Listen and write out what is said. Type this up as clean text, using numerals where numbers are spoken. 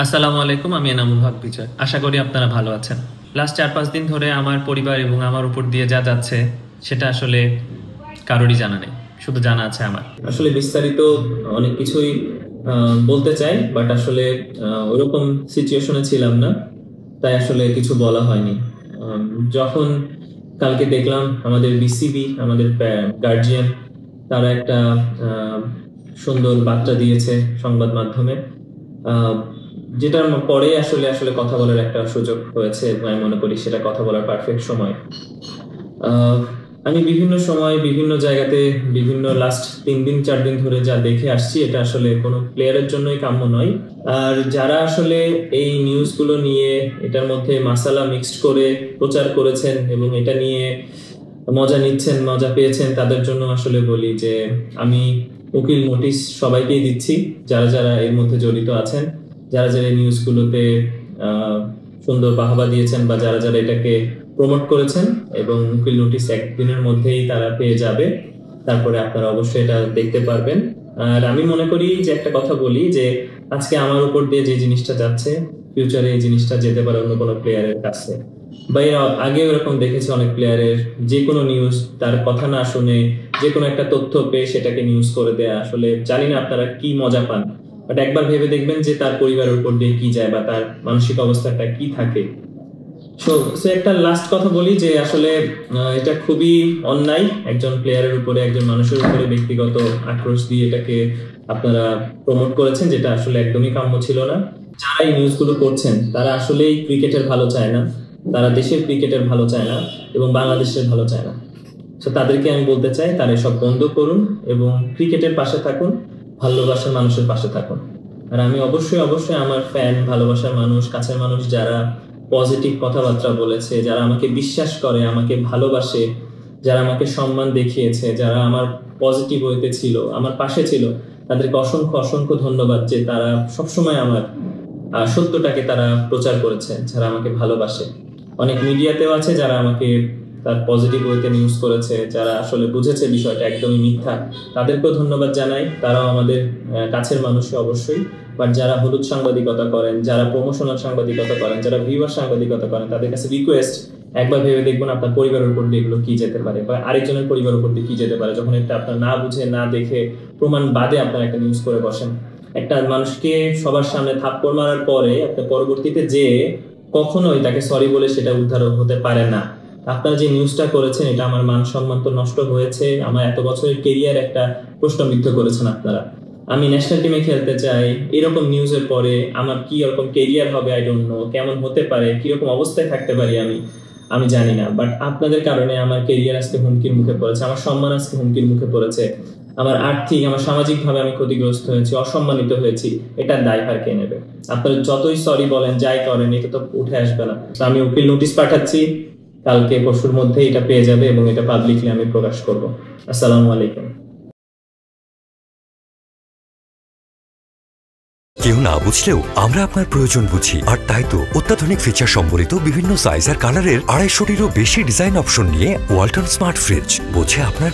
আসসালামু আলাইকুম, আমি এনামুল হক বিজয়। আশা করি আপনারা ভালো আছেন। লাস্ট 4-5 দিন ধরে আমার পরিবার এবং আমার উপর দিয়ে যা যাচ্ছে সেটা আসলে কারোরই জানা নেই, শুধু জানা আছে আমার। আসলে বিস্তারিত অনেক কিছুই বলতে চাই, বাট আসলে ওরকম সিচুয়েশনে ছিলাম না, তাই আসলে কিছু বলা হয়নি। যখন কালকে দেখলাম আমাদের বিসিবি, আমাদের গার্জিয়ান, তারা একটা সুন্দর বার্তা দিয়েছে সংবাদ মাধ্যমে, যেটার পরে আসলে আসলে কথা বলার একটা সুযোগ হয়েছে এবং আমি মনে করি সেটা কথা বলার পারফেক্ট সময়। আমি বিভিন্ন সময় বিভিন্ন জায়গাতে বিভিন্ন লাস্ট 3 দিন 4 দিন ধরে যা দেখে আসছি, এটা আসলে কোনো প্লেয়ারের জন্যই কাম্য নয়। আর যারা আসলে এই নিউজগুলো নিয়ে এটার মধ্যে মাসালা মিক্সড করে প্রচার করেছেন এবং এটা নিয়ে মজা নিচ্ছেন, মজা পেয়েছেন, তাদের জন্য আসলে বলি যে আমি উকিল নোটিশ সবাইকেই দিচ্ছি, যারা যারা এর মধ্যে জড়িত আছেন, যারা যারা নিউজগুলোতে সুন্দর বাহবা দিয়েছেন বা যারা যারা এটাকে প্রমোট করেছেন, এবং উকিল নোটিশ একদিনের মধ্যেই তারা পেয়ে যাবে। তারপরে আপনারা অবশ্যই এটা দেখতে পারবেন। আর আমি মনে করি যে একটা কথা বলি যে আজকে আমার উপর দিয়ে যে জিনিসটা যাচ্ছে, ফিউচারে এই জিনিসটা যেতে পারে অন্য কোনো প্লেয়ারের কাছে। বা এর আগে এরকম দেখেছি অনেক প্লেয়ারের যে কোনো নিউজ, তার কথা না শুনে যে কোনো একটা তথ্য পেয়ে সেটাকে নিউজ করে দেয়া। আসলে জানি না আপনারা কি মজা পান, বাট একবার ভেবে দেখবেন যে তার পরিবারের উপর দিয়ে কি যায় বা তার মানসিক অবস্থাটা কি থাকে। সো একটা লাস্ট কথা বলি যে আসলে এটা খুবই অন্যায়, একজন প্লেয়ারের উপরে, একজন মানুষের উপরে ব্যক্তিগত আক্রোশ দিয়ে এটাকে আপনারা প্রমোট করেছেন, যেটা আসলে একদমই কাম্য ছিল না। যারা এই নিউজগুলো করছেন তারা আসলেই ক্রিকেটের ভালো চায় না, তারা দেশের ক্রিকেটের ভালো চায় না এবং বাংলাদেশের ভালো চায় না। সো তাদেরকে আমি বলতে চাই, তারা সব বন্ধ করুন এবং ক্রিকেটের পাশে থাকুন, ভালোবাসার মানুষের পাশে থাকুন। আর আমি অবশ্যই অবশ্যই আমার ফ্যান, ভালোবাসার মানুষ, কাছের মানুষ যারা পজিটিভ কথাবার্তা বলেছে, যারা আমাকে বিশ্বাস করে, আমাকে ভালোবাসে, যারা আমাকে সম্মান দেখিয়েছে, যারা আমার পজিটিভ ওয়েতে ছিল, আমার পাশে ছিল, তাদেরকে অসংখ্য অসংখ্য ধন্যবাদ যে তারা সবসময় আমার সত্যটাকে তারা প্রচার করেছে, যারা আমাকে ভালোবাসে। অনেক মিডিয়াতেও আছে যারা আমাকে তার পজিটিভ ওয়েতে নিউজ করেছে, যারা আসলে বুঝেছে বিষয়টা একদমই মিথ্যা, তাদেরকেও ধন্যবাদ জানাই। তারাও আমাদের কাছের মানুষই অবশ্যই। বাট যারা হলুদ সাংবাদিকতা করেন, যারা প্রমোশনাল সাংবাদিকতা করেন, যারা ভিউয়ার সাংবাদিকতা করেন, তাদের কাছে রিকোয়েস্ট, একবার ভেবে দেখবেন আপনার পরিবারের উপর দিয়ে এগুলো কি যেতে পারে বা আরেকজনের পরিবারের উপর দিয়ে কি যেতে পারে, যখন এটা আপনার না বুঝে না দেখে প্রমাণ বাদে আপনার একটা নিউজ করে বসেন। একটা মানুষকে সবার সামনে থাপ্পড় মারার পরে আপনি পরবর্তীতে যে কখনোই তাকে সরি বলে সেটা উদ্ধার হতে পারে না। আপনারা যে নিউজটা করেছেন, এটা আমার মান সম্মান তো নষ্ট হয়েছে, আমার এত বছরের কেরিয়ার একটা প্রশ্নবিদ্ধ করেছেন আপনারা। আমি ন্যাশনাল টিমে খেলতে চাই, এরকম নিউজের পরে আমার কি রকম কেরিয়ার হবে আই ডোন্ট নো, কেমন হতে পারে, কিরকম অবস্থায় থাকতে পারি আমি জানি না। বাট আপনাদের কারণে আমার কেরিয়ার আজকে হুমকির মুখে পড়েছে, আমার সম্মান আজকে হুমকির মুখে পড়েছে, আমার আর্থিক, আমার সামাজিক ভাবে আমি ক্ষতিগ্রস্ত হয়েছি, অসম্মানিত হয়েছি। এটার দায়ভার কে নেবে? আপনারা যতই সরি বলেন, যাই করেন, এটা তো উঠে আসবে না। আমি উকিল নোটিশ পাঠাচ্ছি, কালকে পরশুর মধ্যে এটা পেয়ে যাবে এবং এটা পাবলিকলি আমি প্রকাশ করব। আসসালামু আলাইকুম। কেউ না বুঝলেও আমরা আপনার প্রয়োজন বুঝি, আর তাই তো অত্যাধুনিক ফিচার সম্বলিত বিভিন্ন সাইজ আর কালারের 250-টিরও বেশি ডিজাইন অপশন নিয়ে ওয়ালটন স্মার্ট ফ্রিজ বোঝে আপনার